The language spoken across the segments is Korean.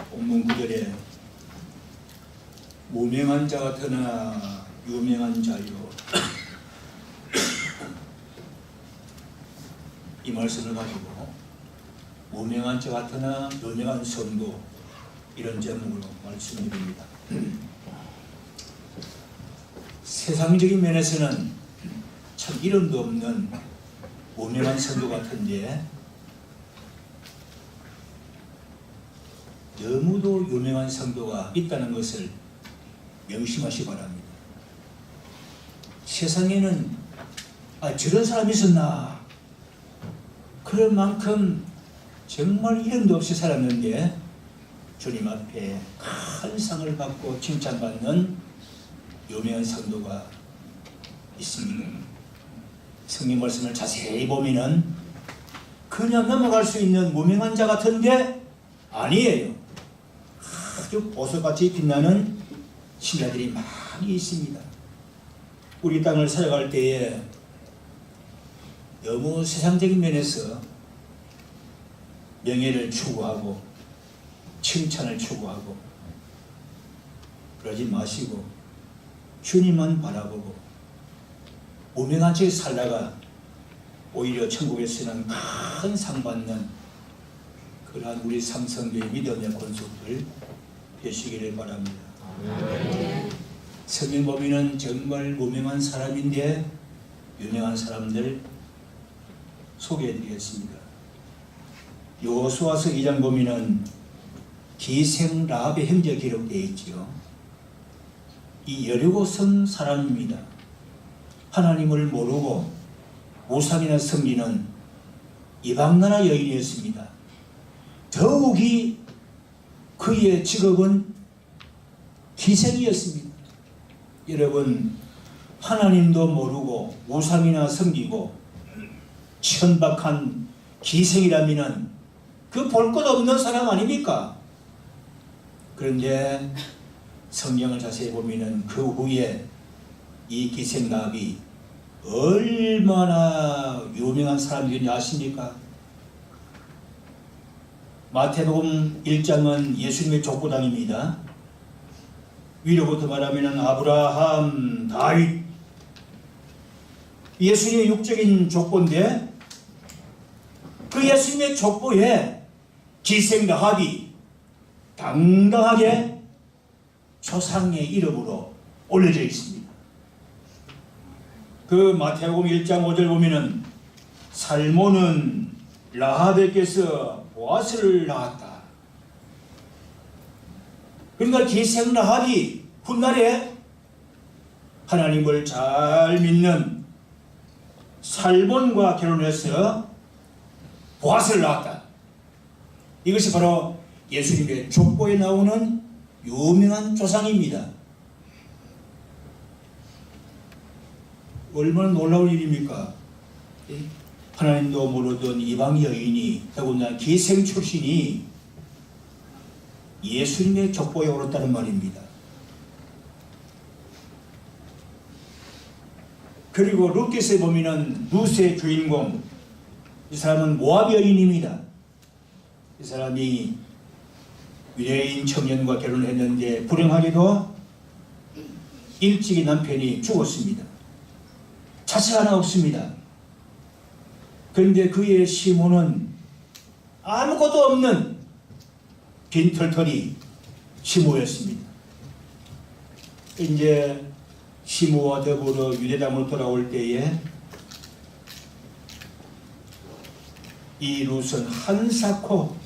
본문 9절에 무명한 자 같으나 유명한 자요, 이 말씀을 가지고 무명한 자 같으나 유명한 성도, 이런 제목으로 말씀드립니다. 세상적인 면에서는 참 이름도 없는 무명한 성도 같은데 너무도 유명한 성도가 있다는 것을 명심하시기 바랍니다. 세상에는 저런 사람이 있었나, 그럴 만큼 정말 이름도 없이 살았는데 주님 앞에 큰 상을 받고 칭찬받는 유명한 성도가 있습니다. 성경 말씀을 자세히 보면은 그냥 넘어갈 수 있는 무명한 자 같은데 아니에요. 아주 보석같이 빛나는 신자들이 많이 있습니다. 우리 땅을 살아갈 때에 너무 세상적인 면에서 명예를 추구하고 칭찬을 추구하고 그러지 마시고 주님만 바라보고 무명한 채 살다가 오히려 천국에서는 큰 상 받는 그러한 우리 삼성교회 믿음의 권속들 되시기를 바랍니다. 성경 보면은 정말 무명한 사람인데 유명한 사람들 소개해드리겠습니다. 여호수아서 2장 보면은 기생 라합의 행적 기록되어 있지요. 이 여리고성 사람입니다. 하나님을 모르고 우상이나 섬기는 이방나라 여인이었습니다. 더욱이 그의 직업은 기생이었습니다. 여러분, 하나님도 모르고 우상이나 섬기고 천박한 기생이라면 그 볼 것 없는 사람 아닙니까? 그런데 성경을 자세히 보면은 그 후에 이 기생 라합이 얼마나 유명한 사람들인지 아십니까? 마태복음 1장은 예수님의 족보당입니다. 위로부터 말하면 아브라함, 다윗, 예수님의 육적인 족보인데 그 예수님의 족보에 기생 라합이 당당하게 조상의 이름으로 올려져 있습니다. 그 마태복음 1장 5절 보면은 살몬은 라합에게서 보아스를 낳았다. 그러니까 기생 라합이 훗날에 하나님을 잘 믿는 살몬과 결혼해서 보아스를 낳았다. 이것이 바로 예수님의 족보에 나오는 유명한 조상입니다. 얼마나 놀라운 일입니까? 하나님도 모르던 이방 여인이, 더군다나 기생 출신이 예수님의 족보에 오랐다는 말입니다. 그리고 룻기서에 보면은 룻의 주인공, 이 사람은 모압 여인입니다. 이 사람이 유대인 청년과 결혼했는데 불행하게도 일찍이 남편이 죽었습니다. 자식 하나 없습니다. 그런데 그의 시모는 아무것도 없는 빈털터리 시모였습니다. 이제 시모와 더불어 유대당으로 돌아올 때에 이 룻은 한사코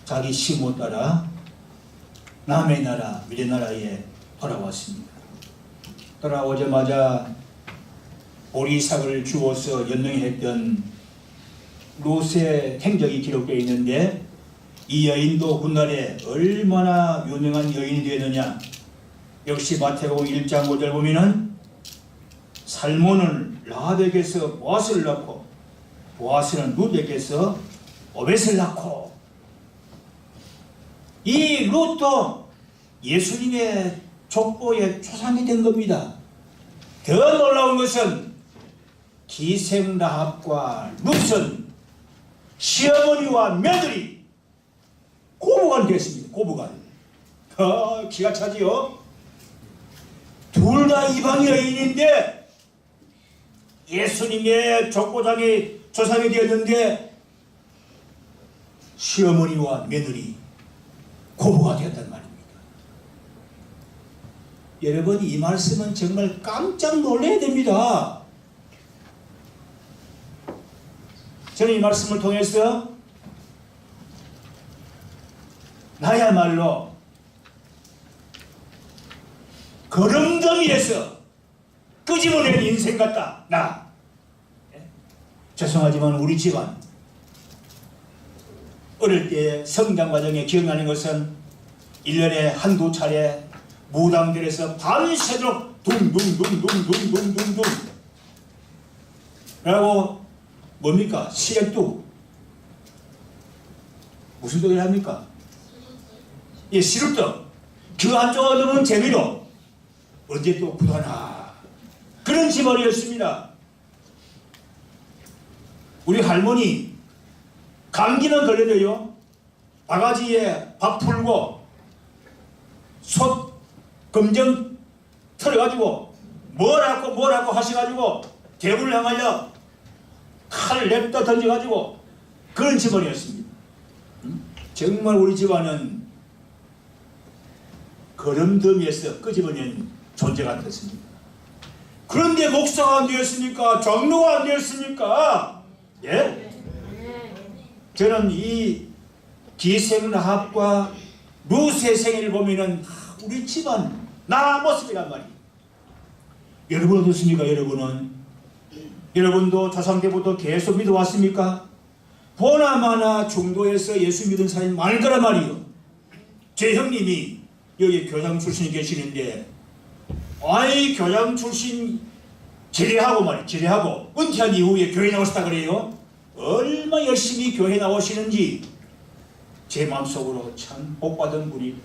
자기 시모 따라 남의 나라 유대 나라에 돌아왔습니다. 돌아오자마자 보리삭을 주워서 연명했던 롯의 행적이 기록되어 있는데 이 여인도 훗날에 얼마나 유명한 여인이 되었느냐. 역시 마태복음 1장 5절 보면은 살몬은 라합에게서 보아스를 낳고 보아스는 룻에게서 오벳을 낳고, 이 룻도 예수님의 족보의 초상이 된 겁니다. 더 놀라운 것은 기생 라합과 룻은 시어머니와 며느리 고부간 됐습니다. 고부간. 기가 차지요. 둘 다 이방 여인인데 예수님의 족보장이 조상이 되었는데 시어머니와 며느리 고부가 되었단 말입니다. 여러분, 이 말씀은 정말 깜짝 놀라야 됩니다. 저는 이 말씀을 통해서 나야말로 거름덩이에서 끄집어낸 인생 같다. 나. 죄송하지만 우리 집안 어릴 때 성장 과정에 기억나는 것은 1년에 한두 차례 무당들에서 밤새도록 둥둥둥둥둥둥둥둥 라고 뭡니까? 시력도 무슨 독일 합니까? 예, 시루떡. 그 한쪽으로는 재미로 언제 또 부다나 그런 집안이었습니다. 우리 할머니 감기는 걸려도요, 바가지에 밥 풀고 솥 검정 털어가지고 뭐라고 하셔가지고 대불을 향하여 칼을 냅다 던져가지고 그런 집안이었습니다. 정말 우리 집안은 거름더미에서 끄집어낸 존재 같았습니다. 그런데 목사가 안 되었습니까? 장로가 안 되었습니까? 예? 저는 이 기생라합과 루세 생애를 보면은 우리 집안 나 모습이란 말이에요. 여러분 어떻습니까? 여러분도 조상 때부터 계속 믿어왔습니까? 보나마나 중도에서 예수 믿은 사람이 많을 거란 말이에요. 제 형님이 여기 교장 출신이 계시는데, 아이 교장 출신 제대하고 은퇴한 이후에 교회 나오셨다 그래요. 얼마 열심히 교회 나오시는지 제 마음속으로 참 복받은 분이.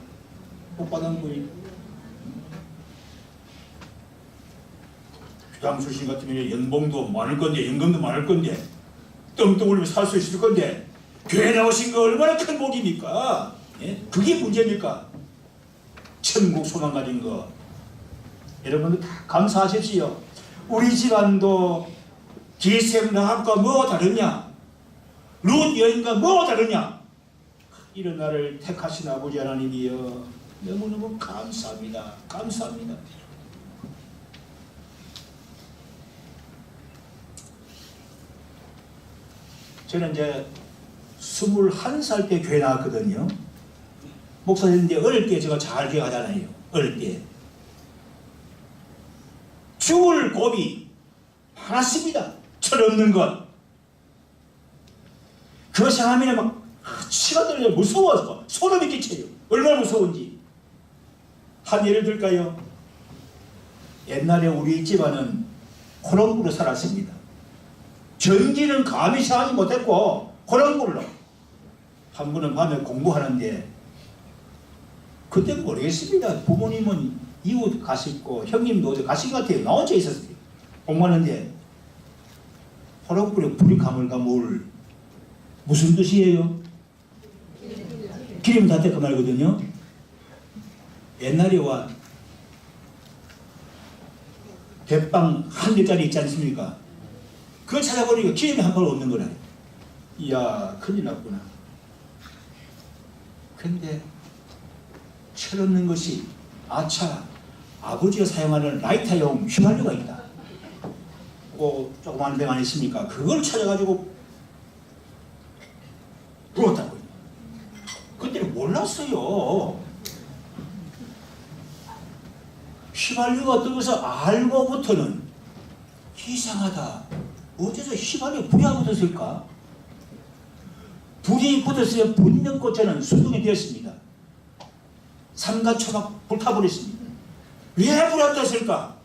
교장 출신 같으면 연봉도 많을 건데, 연금도 많을 건데, 떵떵 울며 살 수 있을 건데, 교회 나오신 거 얼마나 큰 복입니까? 예? 그게 문제입니까? 천국 소망 가진 거. 여러분들 다 감사하십시오. 우리 집안도 기생라합과 뭐가 다르냐? 룻 여인과 뭐가 다르냐? 이런 나를 택하신 아버지 하나님이여, 너무너무 감사합니다. 감사합니다. 저는 이제 21살 때 교회 나왔거든요. 목사님인데 어릴 때 제가 잘 기억하잖아요. 어릴 때 죽을 고비 많았습니다. 철없는 것. 그거 생각하면 막 치가 들려 무서워서 소름이 끼쳐요. 얼마나 무서운지. 한 예를 들까요? 옛날에 우리 집안은 호롱불로 살았습니다. 전기는 감히 생각하지 못했고 호롱불로. 한 번은 밤에 공부하는데, 그때 모르겠습니다. 부모님은 이웃 가시고 형님도 어디 가신 것 같아요. 나 혼자 있었어요. 공부하는데 호롱불에 불이 가물가물. 무슨 뜻이에요? 기름 닿대 그 말거든요. 옛날에 와 대빵 한 대짜리 있지 않습니까? 그걸 찾아보니까 기름이 한 발 없는 거라. 이야, 큰일 났구나. 근데 철없는 것이, 아차, 아버지가 사용하는 라이터용 휘발유가 있다. 조그마한 병 안 있습니까? 그걸 찾아가지고 부었다고요. 그때는 몰랐어요. 휘발유가 어떤 것을 알고부터는 이상하다. 어째서 휘발유에 불이 안 붙었을까? 불이 붙었으면 분명 저는 수동이 되었습니다. 삼가 초막 불타버렸습니다. 왜 불이 안 떴을까?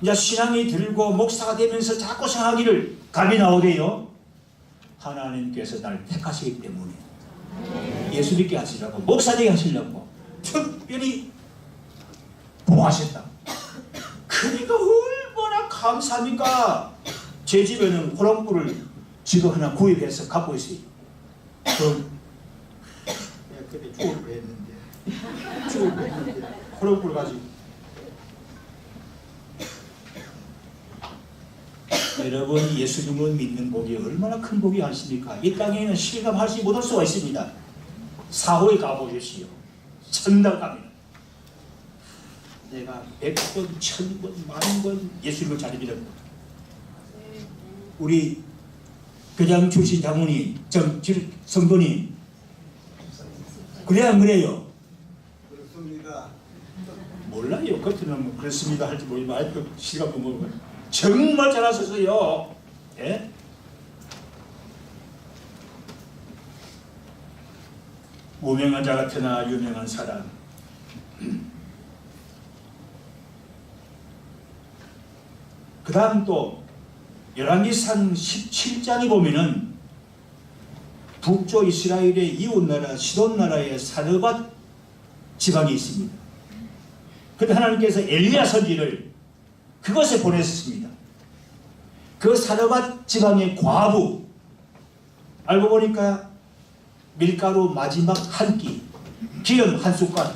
이제 신앙이 들고 목사가 되면서 자꾸 생각하기를 감이 나오대요. 하나님께서 나를 택하시기 때문에 예수 믿게 하시려고, 목사 되게 하시려고 특별히 보호하셨다. 그러니까 얼마나 감사합니까? 제 집에는 호롱불을 지금 하나 구입해서 갖고 있어요. 했는데 쭉 했는데 호롱불 가지고 여러분 예수님을 믿는 복이 얼마나 큰 복이 아십니까? 이 땅에는 실감하지 못할 수가 있습니다. 사후에 가보십시오. 천당 가면 내가 100번, 1000번, 10,000번 예수님을 잘 믿었고 우리 교장 출신 장모님, 성도님 그래 안 그래요? 그렇습니다. 몰라요. 겉으로는 뭐 그렇습니다 할지 모르지만 아직도 실감 못 먹어요. 정말 잘하셨어요. 예? 무명한 자 같으나 유명한 사람. 그 다음 또 열왕기상 17장에 보면은 북쪽 이스라엘의 이웃나라 시돈 나라의 사르밧 지방이 있습니다. 그때 하나님께서 엘리야 선지를 그것에 보냈습니다. 그 사르밧 지방의 과부 알고 보니까 밀가루 마지막 한 끼, 기름 한 숟갈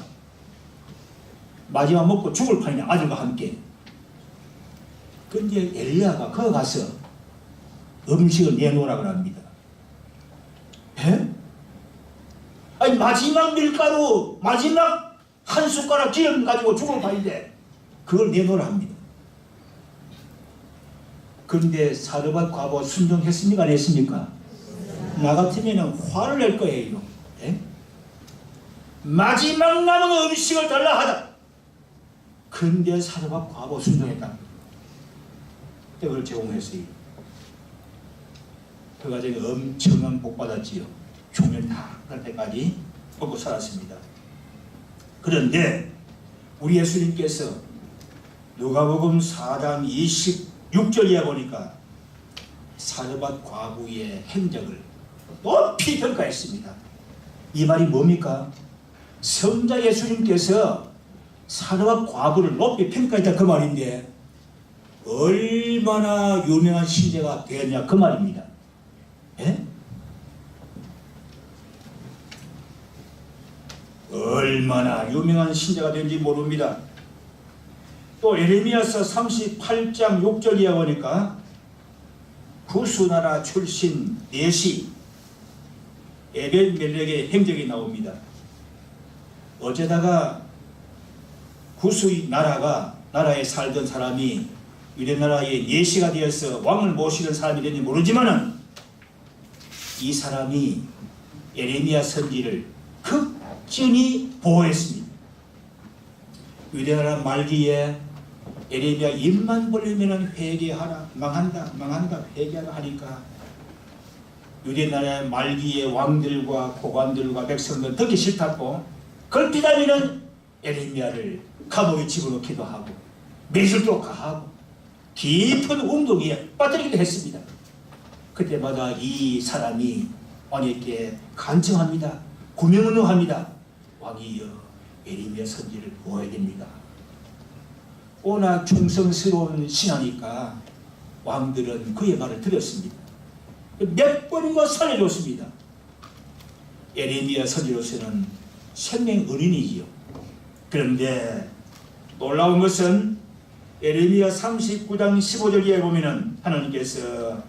마지막 먹고 죽을 판이냐 아들과 함께. 근데 엘리야가 거기 가서 음식을 내놓으라고 합니다. 에? 아니 마지막 밀가루 마지막 한 숟가락 기름 가지고 죽을 판인데 그걸 내놓으라 합니다. 그런데 사르밧 과부가 순종했습니까? 안 했습니까? 나 같으면 화를 낼 거예요. 에? 마지막 남은 음식을 달라 하다. 그런데 사르밧 과부 순종했다. 그걸 제공했어요. 그 과정에 엄청난 복 받았지요. 종일 다 갈 때까지 먹고 살았습니다. 그런데 우리 예수님께서 누가복음 4장 26절이야 보니까 사르밧 과부의 행적을 높이 평가했습니다. 이 말이 뭡니까? 성자 예수님께서 사르밧 과부를 높이 평가했다 그 말인데 얼마나 유명한 신자가 되었냐 그 말입니다. 예? 얼마나 유명한 신자가 된지 모릅니다. 또 에레미야서 38장 6절이야 보니까 구스나라 출신 넷이 에벤멜렉의 행적이 나옵니다. 어제다가 구스 나라에 살던 사람이 유대나라의 넷시가 되어서 왕을 모시는 사람이 되는지 모르지만은 이 사람이 에레미야 선지를 극진히 보호했습니다. 유대나라 말기에 에레미야 입만 벌리면 회개하라 망한다 회개하라 하니까 유대나라의 말기의 왕들과 고관들과 백성들 듣기 싫다고 걸핏하면은 에레미야를 감옥에 집어넣기도 하고 매질도 가하고 깊은 운동에 빠뜨리기도 했습니다. 그때마다 이 사람이 왕에게 간청합니다. 구명운동합니다. 왕이여 에레미야 선지를 보아야 됩니다. 워낙 충성스러운 신하니까 왕들은 그의 말을 들었습니다. 몇 번이고 살려줬습니다. 에레미야 선지로서는 생명 은인이지요. 그런데 놀라운 것은 에레미야 39장 15절에 보면은 하나님께서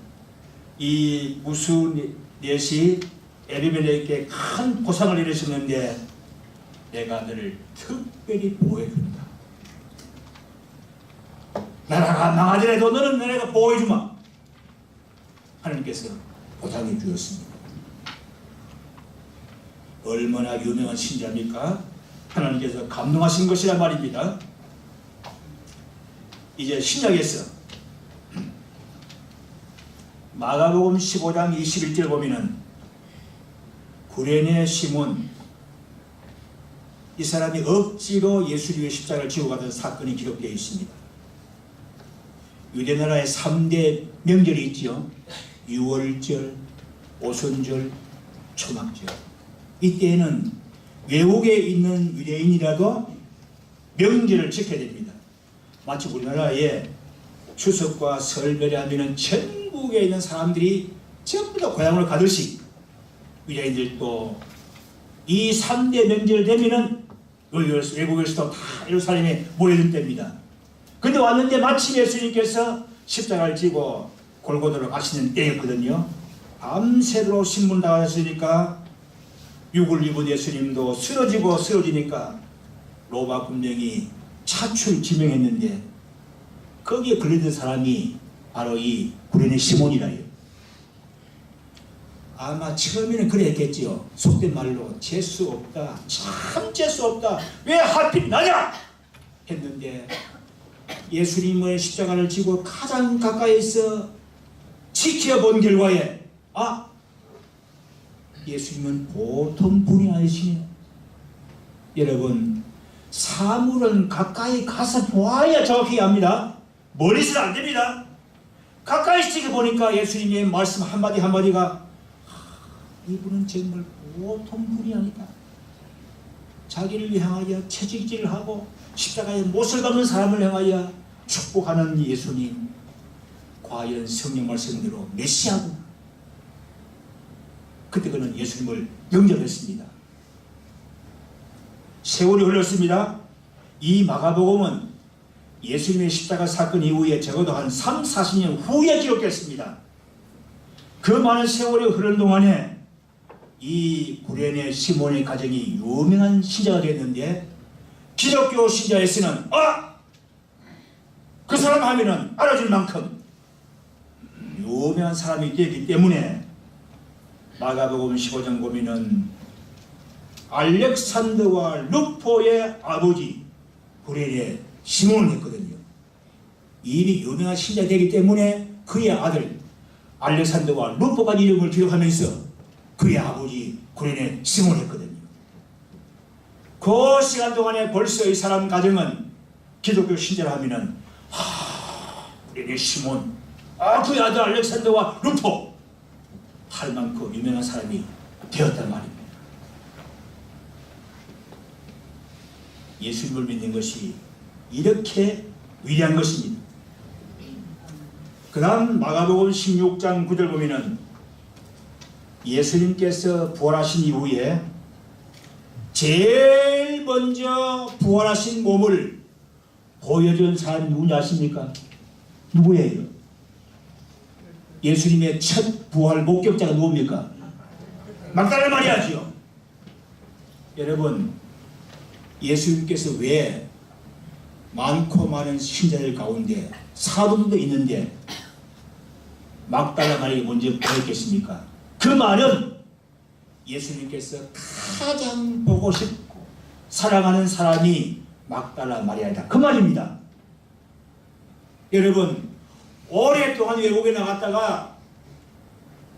이 무수 넷이 에레미야에게 큰 보상을 이루셨는데 내가 너를 특별히 보호해준다. 나라가 망하더라도 너는 내가 보호해주마. 하나님께서 보상해 주었습니다. 얼마나 유명한 신자입니까? 하나님께서 감동하신 것이란 말입니다. 이제 신약에서 마가복음 15장 21절 보면은 구레네 시몬 이 사람이 억지로 예수님의 십자가를 지고 가던 사건이 기록되어 있습니다. 유대나라의 3대 명절이 있지요. 유월절, 오순절, 초막절. 이때에는 외국에 있는 유대인이라도 명절을 지켜야 됩니다. 마치 우리나라에 추석과 설날에 하면은 전국에 있는 사람들이 전부 다 고향으로 가듯이 유대인들도 이 3대 명절 되면은 외국에서도 다 예루살렘에 모여든 때입니다. 근데 왔는데 마침 예수님께서 십자가를 지고 골고다로 가시는 때였거든요. 밤새도록 신문 나왔으니까 육을 입은 예수님도 쓰러지니까 로마 군병이 차출 지명했는데 거기에 걸리던 사람이 바로 이 구레네 시몬이라요. 아마 처음에는 그래 했겠지요. 속된 말로 재수 없다, 참 재수 없다, 왜 하필 나냐 했는데 예수님의 십자가를 지고 가장 가까이서 지켜본 결과에 예수님은 보통 분이 아니시네요. 여러분, 사물은 가까이 가서 보아야 정확히 압니다. 멀리서는 안 됩니다. 가까이 지켜보니까 예수님의 말씀 한마디 한마디가 이분은 정말 보통 분이 아니다. 자기를 향하여 채찍질을 하고 십자가에 못을 박는 사람을 향하여 축복하는 예수님, 과연 성령 말씀대로 메시아구나. 그때 그는 예수님을 영접했습니다. 세월이 흘렀습니다. 이 마가복음은 예수님의 십자가 사건 이후에 적어도 한 3, 40년 후에 기록됐습니다. 그 많은 세월이 흐른 동안에 이 구레네 시몬의 가정이 유명한 신자가 됐는데 기독교 신자에서는 그 사람 하면은 알아줄 만큼 유명한 사람이 되기 때문에 마가복음 15장 보면은 알렉산더와 루포의 아버지 구레네 시몬을 했거든요. 이미 유명한 신자 되기 때문에 그의 아들 알렉산더와 루포가 이름을 기록하면서 그의 아버지 구레네 시몬을 했거든요. 그 시간 동안에 벌써 이 사람 가정은 기독교 신자를 하면은 구레네 시몬, 그의 아들 알렉산더와 루포 할 만큼 유명한 사람이 되었단 말입니다. 예수님을 믿는 것이 이렇게 위대한 것입니다. 그 다음 마가복음 16장 9절 보면은 예수님께서 부활하신 이후에 제일 먼저 부활하신 몸을 보여준 사람이 누군지 아십니까? 누구예요? 예수님의 첫 부활 목격자가 누굽니까? 막달라 마리아지요. 여러분, 예수님께서 왜 많고 많은 신자들 가운데 사도들도 있는데 막달라 마리아가 먼저 보였겠습니까? 그 말은 예수님께서 가장 보고 싶고 사랑하는 사람이 막달라 마리아이다, 그 말입니다. 여러분, 오랫동안 외국에 나갔다가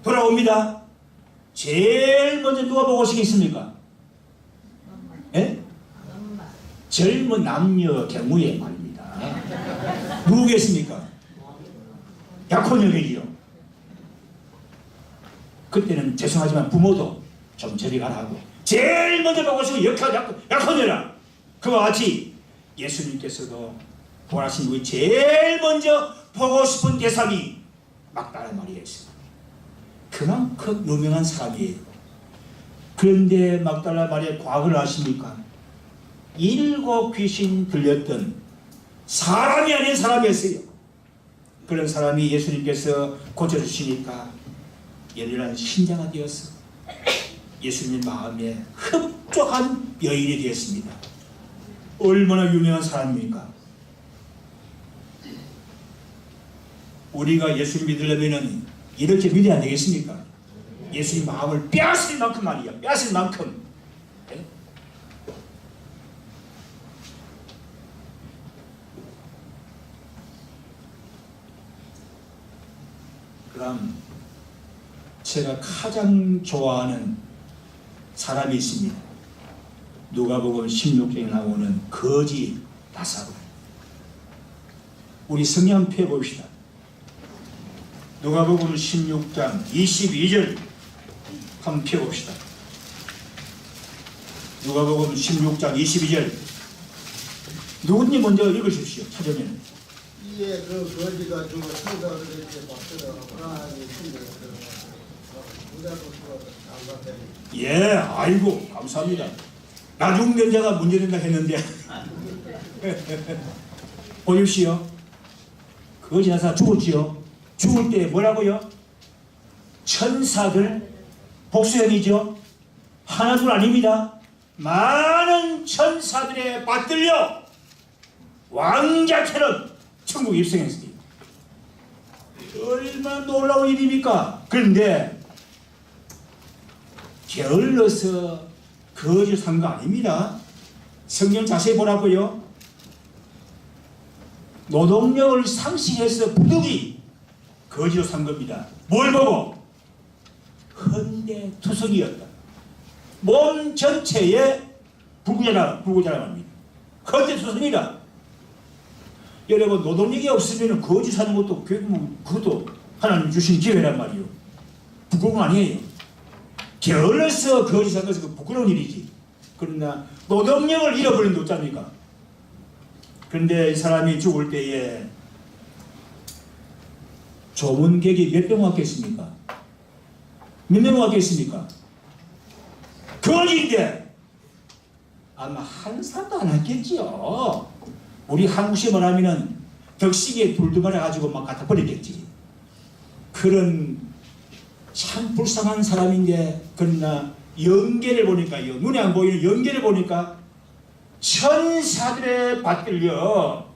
돌아옵니다. 제일 먼저 누가 보고 싶겠습니까? 예? 젊은 남녀 경우에 말입니다. 누구겠습니까? 약혼녀들이요. 그때는 죄송하지만 부모도 좀 저리 가라 하고 제일 먼저 보고 싶은 약혼녀라. 그와 같이 예수님께서도 부활하신 후에 제일 먼저 보고 싶은 대상이 막달라 마리아였어요. 그만큼 유명한 사람이에요. 그런데 막달라 마리아 과거를 아십니까? 7 귀신 들렸던 사람이 아닌 사람이었어요. 그런 사람이 예수님께서 고쳐주시니까 열렬한 신자가 되어서 예수님 마음에 흡족한 여인이 되었습니다. 얼마나 유명한 사람입니까? 우리가 예수님 믿으려면 이렇게 믿어야 안 되겠습니까? 예수님 마음을 빼앗을 만큼 말이야. 빼앗을 만큼. 네? 그 다음 제가 가장 좋아하는 사람이 있습니다. 누가복음 16장에 나오는 거지 나사로. 우리 성경 한번 펴봅시다. 누가복음 16장 22절 한번 펴봅시다. 누가복음 16장 22절 누구님 먼저 읽으십시오. 찾으면. 이에 그 거지가 주고 천사를 이렇게 받들어 하나님의 신을 들어가서 부자로서 장관들이 예, 아이고 감사합니다. 나중된 자가 문제된다 했는데 보십시오. 그거 지나서 죽었지요. 죽을 때 뭐라고요? 천사들 복수형이죠. 하나둘 아닙니다. 많은 천사들에 받들려 왕자처럼 천국에 입성했습니다. 얼마나 놀라운 일입니까? 그런데 게을러서 거짓한 거 아닙니다. 성경 자세히 보라고요. 노동력을 상실해서 부득이 거지로 산 겁니다. 뭘 보고? 헌데투성이었다. 몸 전체에 불구자랑합니다. 헌데투성이다. 여러분 노동력이 없으면 거지 사는 것도 결국 그것도 하나님 주신 기회란 말이요. 부끄러운 거 아니에요. 게을러서 거지 사는 것은 부끄러운 일이지. 그러나 노동력을 잃어버린 게 어쩝니까? 그런데 이 사람이 죽을 때에 조문객이 몇 명 왔겠습니까? 몇 명 왔겠습니까? 거지인데 아마 한 사람도 안 왔겠지요. 우리 한국식 말하면은 덕식에 돌도 말아가지고 막 갖다 버렸겠지. 그런 참 불쌍한 사람인데 그러나 연계를 보니까 눈에 안 보이는 연계를 보니까 천사들에 받들려.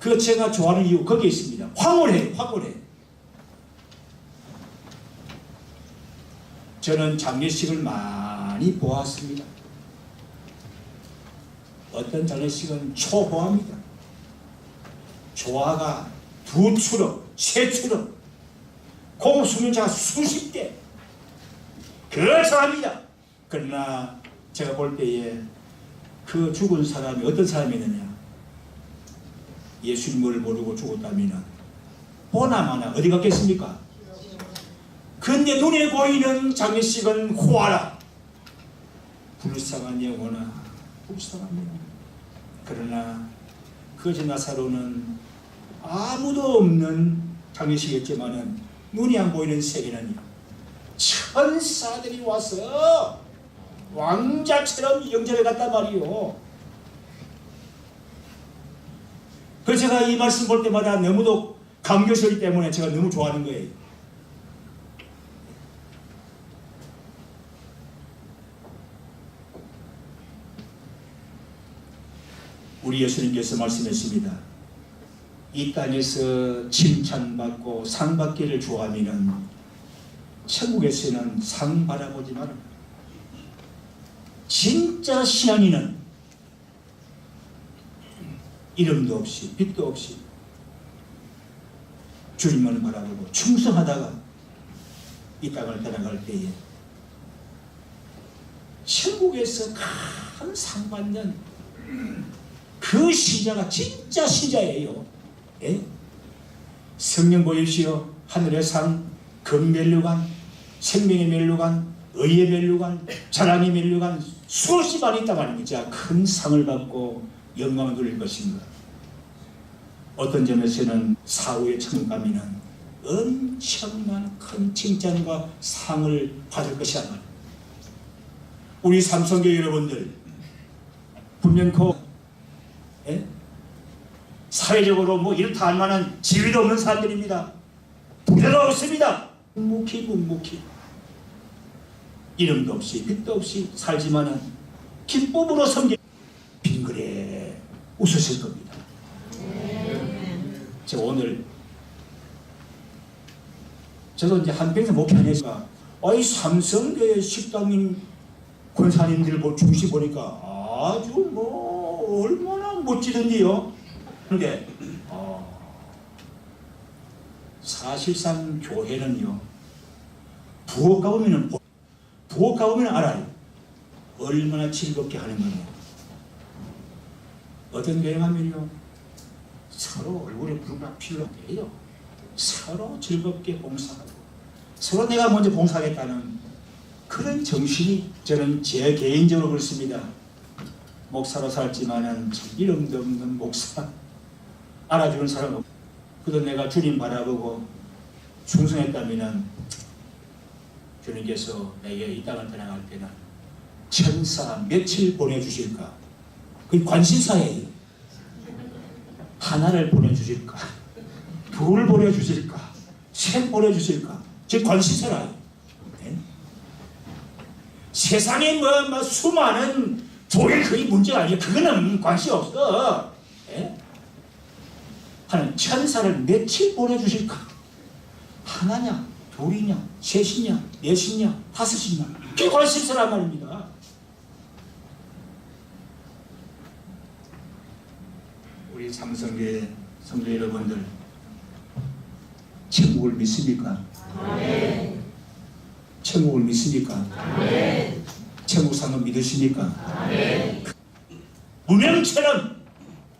그 제가 좋아하는 이유 거기에 있습니다. 황홀해. 저는 장례식을 많이 보았습니다. 어떤 장례식은 초호화입니다. 조화가 2추럭, 3추럭, 공수명자가 수십 대. 그렇습니다. 그러나 제가 볼 때에 그 죽은 사람이 어떤 사람이느냐? 예수님을 모르고 죽었다면 보나마나 어디 갔겠습니까? 근데 눈에 보이는 장례식은 호화라. 불쌍한 영혼아, 불쌍한 영혼. 그러나 거지 나사로는 아무도 없는 장례식이었지만은 눈이 안 보이는 세계는 천사들이 와서 왕자처럼 영접해 갔단 말이요. 그래서 제가 이 말씀 볼 때마다 너무도 감격스럽기 때문에 제가 너무 좋아하는 거예요. 우리 예수님께서 말씀했습니다. 이 땅에서 칭찬받고 상 받기를 좋아하면 천국에서는 상 바라보지 마라. 진짜 신앙인은 이름도 없이 빛도 없이 주님만을 바라보고 충성하다가 이 땅을 떠나갈 때에 천국에서 큰 상 받는 그 신자가 진짜 신자예요. 예? 성령 보십시오. 하늘의 상, 금면류관, 생명의 면류관, 의의 면류관, 자랑의 면류관 수없이 많이 있단 말입니다. 큰 상을 받고 영광을 누릴 것입니다. 어떤 점에서는 사후의 천국 가면은 엄청난 큰 칭찬과 상을 받을 것이란 말입니다. 우리 삼성교회 여러분들 분명 예? 사회적으로 뭐 이렇다 할 만한 지위도 없는 사람들입니다. 부자도 없습니다. 묵묵히 이름도 없이 빛도 없이 살지만은 기쁨으로 섬기 빙그레 웃으실 겁니다. 저 오늘 저도 이제 한평생 목회하니까 아이 삼성교회 식당인 권사님들 중시 보니까 아주 뭐 얼마나 멋지던데요. 그런데 사실상 교회는요 부엌 가보면 알아요. 얼마나 즐겁게 하는 거냐. 어떤 교회 가면요 서로 얼굴에 불과 필요 없대요. 서로 즐겁게 봉사하고 서로 내가 먼저 봉사하겠다는 그런 정신이 저는 제 개인적으로 그렇습니다. 목사로 살지만은 이름도 없는 목사 알아주는 사람 없고 그도 내가 주님 바라보고 충성했다면은 주님께서 내게 이 땅을 떠나갈 때는 천사 며칠 보내주실까? 그 관심사예요. 하나를 보내주실까? 둘을 보내주실까? 셋 보내주실까? 즉 관심사라요. 네? 세상에 뭐 수많은 조회 그게 문제가 아니에요. 그거는 관심 없어. 네? 하는 천사를 며칠 보내주실까? 하나냐, 둘이냐, 셋이냐, 넷이냐, 다섯이냐. 그게 관심사란 말입니다. 우리 삼성교회 성도 여러분들, 천국을 믿습니까? 아멘. 천국을 믿습니까? 아멘. 천국 상은 믿으십니까? 아멘. 무명처럼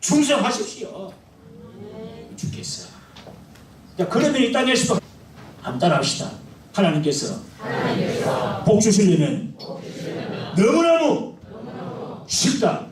충성하십시오. 죽겠어. 자, 그러면 이 땅에서도 한번 따라합시다. 하나님께서 복 주시려면 너무너무 쉽다.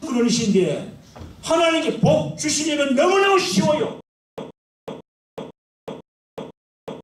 그러신데 하나님께 복 주시려면 너무너무 쉬워요.